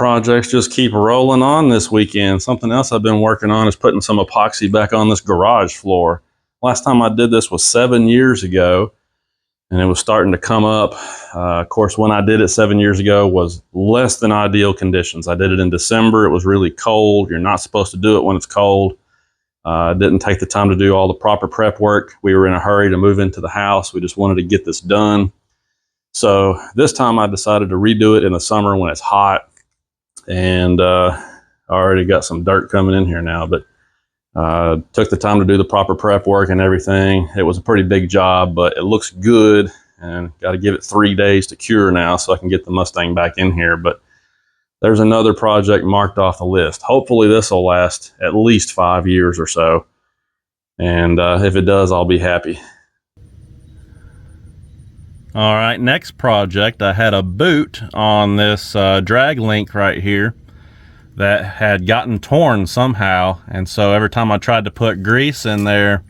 projects just keep rolling on this weekend. Something else I've been working on is putting some epoxy back on this garage floor. Last time I did this was 7 years ago, and it was starting to come up. Of course, when I did it 7 years ago was less than ideal conditions. I did it in December. It was really cold. You're not supposed to do it when it's cold. Didn't take the time to do all the proper prep work. We were in a hurry to move into the house. We just wanted to get this done. So this time I decided to redo it in the summer when it's hot. And I already got some dirt coming in here now, but took the time to do the proper prep work and everything. It was a pretty big job, but it looks good, and got to give it 3 days to cure now so I can get the Mustang back in here. But there's another project marked off the list. Hopefully this will last at least 5 years or so. And if it does, I'll be happy. All right, next project, I had a boot on this drag link right here that had gotten torn somehow. And so every time I tried to put grease in there,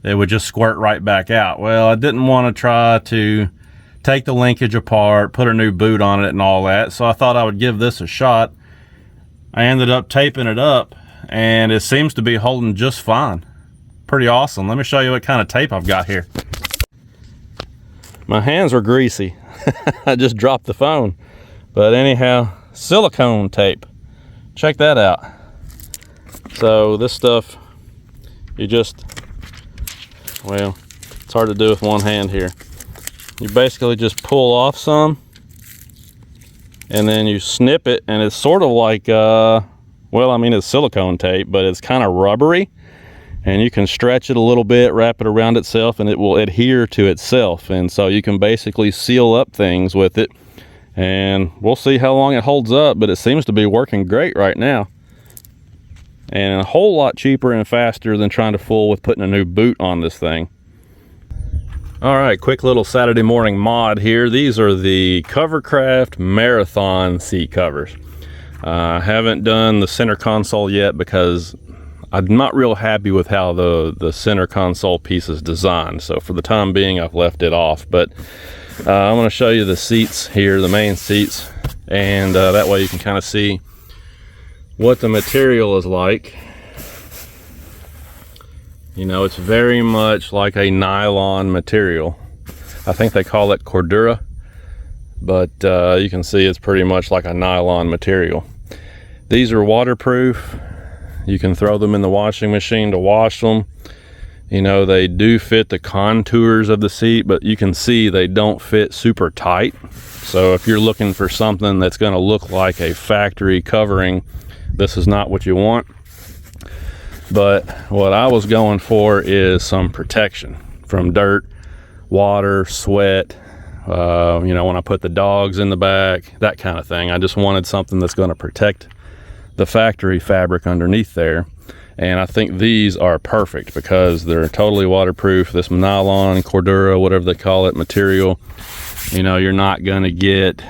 it would just squirt right back out. Well, I didn't want to try to take the linkage apart, put a new boot on it and all that. So I thought I would give this a shot. I ended up taping it up, and it seems to be holding just fine. Pretty awesome. Let me show you what kind of tape I've got here. My hands were greasy. I just dropped the phone. But anyhow, silicone tape. Check that out. So this stuff, you just, well, it's hard to do with one hand here. You basically just pull off some, and then you snip it, and it's sort of like, well, I mean, it's silicone tape, but it's kind of rubbery, and you can stretch it a little bit, wrap it around itself, and it will adhere to itself. And so you can basically seal up things with it, and we'll see how long it holds up, but it seems to be working great right now. And a whole lot cheaper and faster than trying to fool with putting a new boot on this thing. All right, quick little Saturday morning mod here. These are the Covercraft Marathon seat covers. I haven't done the center console yet because I'm not real happy with how the center console piece is designed. So for the time being, I've left it off. But I'm going to show you the seats here, the main seats, and that way you can kind of see what the material is like. You know, it's very much like a nylon material. I think they call it Cordura, but you can see it's pretty much like a nylon material. These are waterproof. You can throw them in the washing machine to wash them. You know, they do fit the contours of the seat, but you can see they don't fit super tight. So if you're looking for something that's going to look like a factory covering, this is not what you want. But what I was going for is some protection from dirt, water, sweat, you know, when I put the dogs in the back, that kind of thing. I just wanted something that's going to protect the factory fabric underneath there. And I think these are perfect because they're totally waterproof. This nylon, Cordura, whatever they call it, material, you know, you're not going to get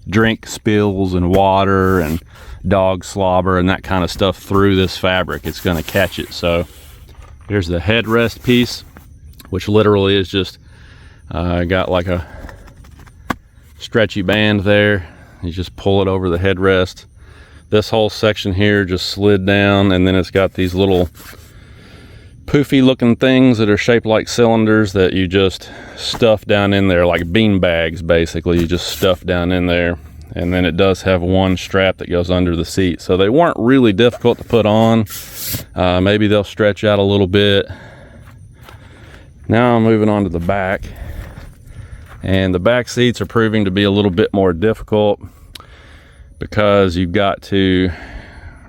drink spills and water and dog slobber and that kind of stuff through this fabric. It's going to catch it. So here's the headrest piece, which literally is just got like a stretchy band there. You just pull it over the headrest. This whole section here just slid down, and then it's got these little poofy looking things that are shaped like cylinders that you just stuff down in there, like bean bags basically. You just stuff down in there. And then it does have one strap that goes under the seat. So they weren't really difficult to put on. Maybe they'll stretch out a little bit. Now I'm moving on to the back. And the back seats are proving to be a little bit more difficult because you've got to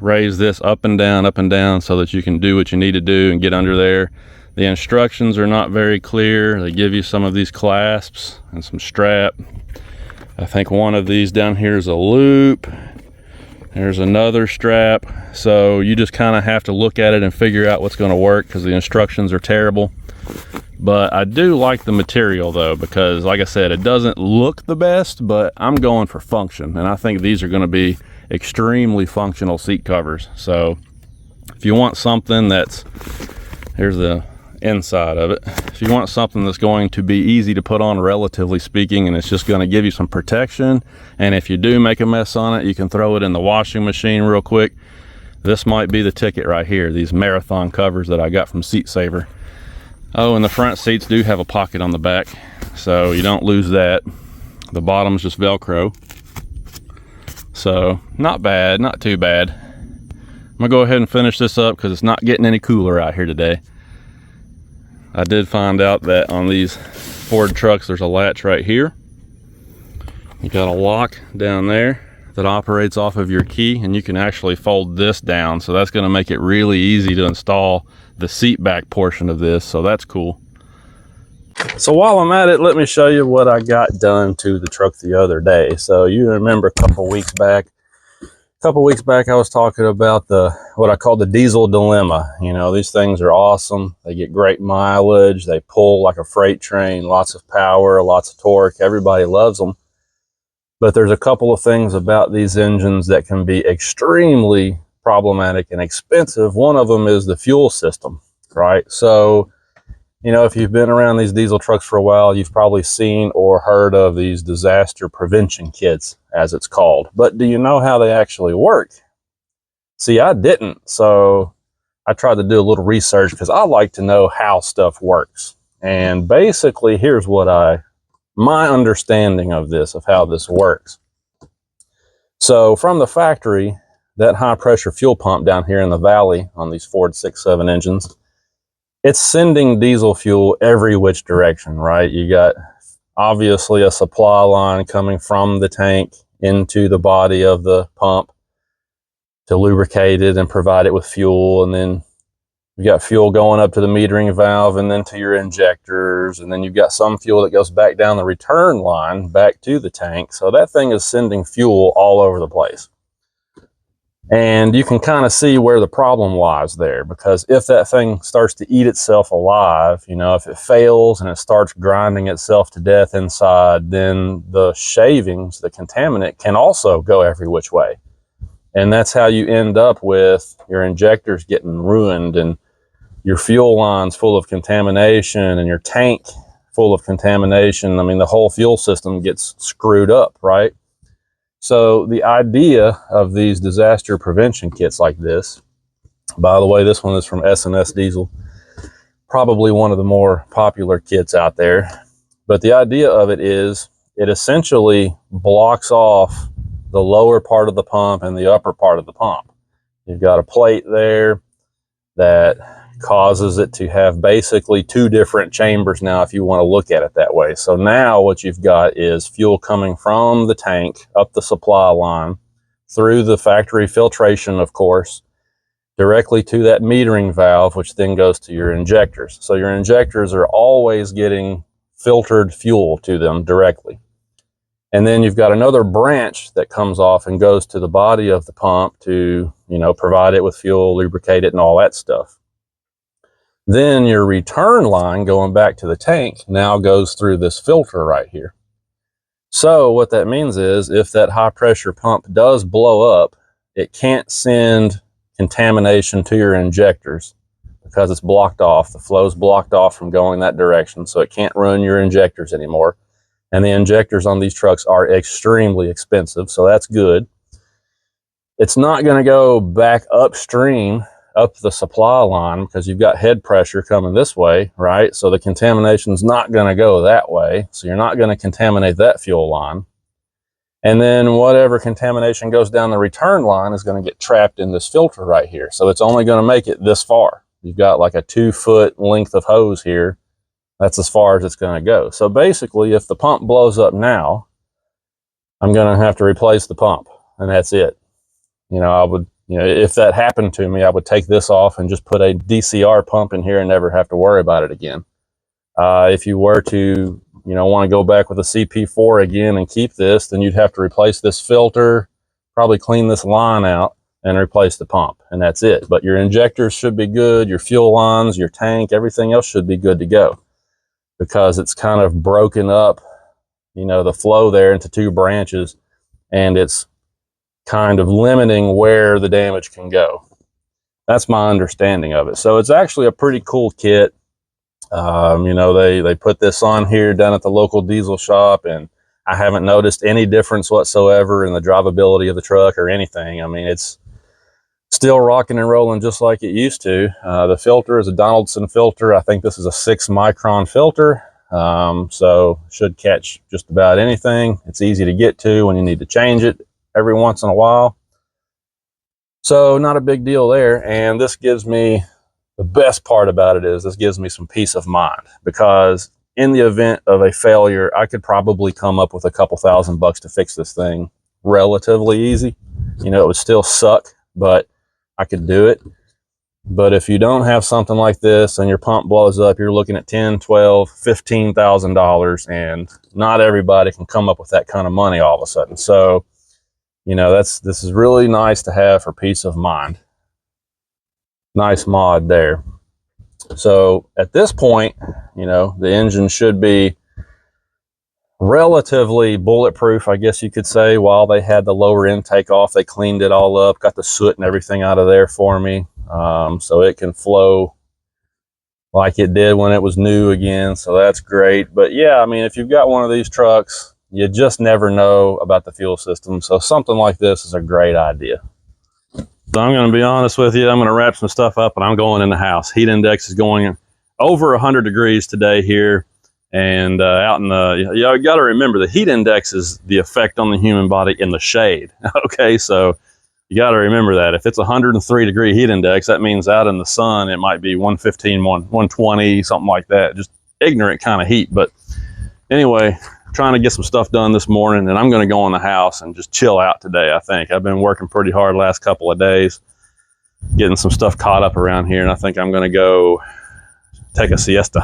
raise this up and down so that you can do what you need to do and get under there. The instructions are not very clear. They give you some of these clasps and some strap. I think one of these down here is a loop. There's another strap. So you just kind of have to look at it and figure out what's going to work because the instructions are terrible. But I do like the material though, because like I said, it doesn't look the best, but I'm going for function. And I think these are going to be extremely functional seat covers. So if you want something that's, here's the inside of it. If you want something that's going to be easy to put on, relatively speaking, and it's just going to give you some protection, and if you do make a mess on it, you can throw it in the washing machine real quick, this might be the ticket right here. These Marathon covers that I got from Seat Saver. Oh, and the front seats do have a pocket on the back, so you don't lose that. The bottom's just Velcro. So not bad, not too bad. I'm gonna go ahead and finish this up because it's not getting any cooler out here today. I did find out that on these Ford trucks there's a latch right here. You got a lock down there that operates off of your key, and you can actually fold this down, so that's going to make it really easy to install the seat back portion of this, so that's cool. So while I'm at it, let me show you what I got done to the truck the other day. So you remember a couple weeks back I was talking about what I call the diesel dilemma. You know, these things are awesome. They get great mileage. They pull like a freight train, lots of power, lots of torque. Everybody loves them. But there's a couple of things about these engines that can be extremely problematic and expensive. One of them is the fuel system, right? So, you know, if you've been around these diesel trucks for a while, you've probably seen or heard of these disaster prevention kits, as it's called. But do you know how they actually work? See, I didn't. So I tried to do a little research because I like to know how stuff works. And basically, here's what my understanding of this, of how this works. So from the factory, that high pressure fuel pump down here in the valley on these Ford 6.7 engines, it's sending diesel fuel every which direction, right? You got obviously a supply line coming from the tank into the body of the pump to lubricate it and provide it with fuel, and then you've got fuel going up to the metering valve and then to your injectors, and then you've got some fuel that goes back down the return line back to the tank. So that thing is sending fuel all over the place. And you can kind of see where the problem lies there, because if that thing starts to eat itself alive, you know, if it fails and it starts grinding itself to death inside, then the shavings, the contaminant, can also go every which way. And that's how you end up with your injectors getting ruined, and your fuel lines full of contamination, and your tank full of contamination. I mean, the whole fuel system gets screwed up, right? So the idea of these disaster prevention kits like this, by the way, this one is from S&S Diesel, probably one of the more popular kits out there. But the idea of it is it essentially blocks off the lower part of the pump and the upper part of the pump. You've got a plate there that causes it to have basically two different chambers now, if you want to look at it that way. So now what you've got is fuel coming from the tank up the supply line through the factory filtration, of course, directly to that metering valve, which then goes to your injectors. So your injectors are always getting filtered fuel to them directly. And then you've got another branch that comes off and goes to the body of the pump to, you know, provide it with fuel, lubricate it, and all that stuff. Then your return line going back to the tank now goes through this filter right here. So what that means is if that high pressure pump does blow up, it can't send contamination to your injectors because it's blocked off. The flow's blocked off from going that direction, so it can't ruin your injectors anymore. And the injectors on these trucks are extremely expensive, so that's good. It's not going to go back upstream up the supply line because you've got head pressure coming this way, right? So the contamination's not going to go that way. So you're not going to contaminate that fuel line. And then whatever contamination goes down the return line is going to get trapped in this filter right here. So it's only going to make it this far. You've got like a 2-foot length of hose here. That's as far as it's going to go. So basically, if the pump blows up now, I'm going to have to replace the pump, and that's it. You know, if that happened to me, I would take this off and just put a DCR pump in here and never have to worry about it again. If you were to, want to go back with a CP4 again and keep this, then you'd have to replace this filter, probably clean this line out and replace the pump, and that's it. But your injectors should be good, your fuel lines, your tank, everything else should be good to go, because it's kind of broken up, the flow there into two branches, and it's kind of limiting where the damage can go. That's my understanding of it. So it's actually a pretty cool kit. You know, they put this on here down at the local diesel shop, and I haven't noticed any difference whatsoever in the drivability of the truck or anything. I mean, it's still rocking and rolling just like it used to. The filter is a Donaldson filter. I think this is a 6-micron filter, so should catch just about anything. It's easy to get to when you need to change it every once in a while. So not a big deal there. And this gives me, the best part about it is this gives me some peace of mind, because in the event of a failure, I could probably come up with a couple $1,000 to fix this thing relatively easy. You know, it would still suck, but I could do it. But if you don't have something like this and your pump blows up, you're looking at $10, $12, $15,000, and not everybody can come up with that kind of money all of a sudden. So, you know, this is really nice to have for peace of mind. Nice mod there. So at this point, you know, the engine should be relatively bulletproof, I guess you could say. While they had the lower intake off, they cleaned it all up, got the soot and everything out of there for me, so it can flow like it did when it was new again. So that's great. But yeah, I mean, if you've got one of these trucks, you just never know about the fuel system, so something like this is a great idea. So I'm going to be honest with you, I'm going to wrap some stuff up and I'm going in the house. Heat index is going over 100 degrees today here. And out in the, you got to remember, the heat index is the effect on the human body in the shade. Okay, so you got to remember that. If it's 103-degree heat index, that means out in the sun, it might be 115, 120, something like that. Just ignorant kind of heat. But anyway, trying to get some stuff done this morning, and I'm going to go in the house and just chill out today, I think. I've been working pretty hard last couple of days, getting some stuff caught up around here, and I think I'm going to go take a siesta.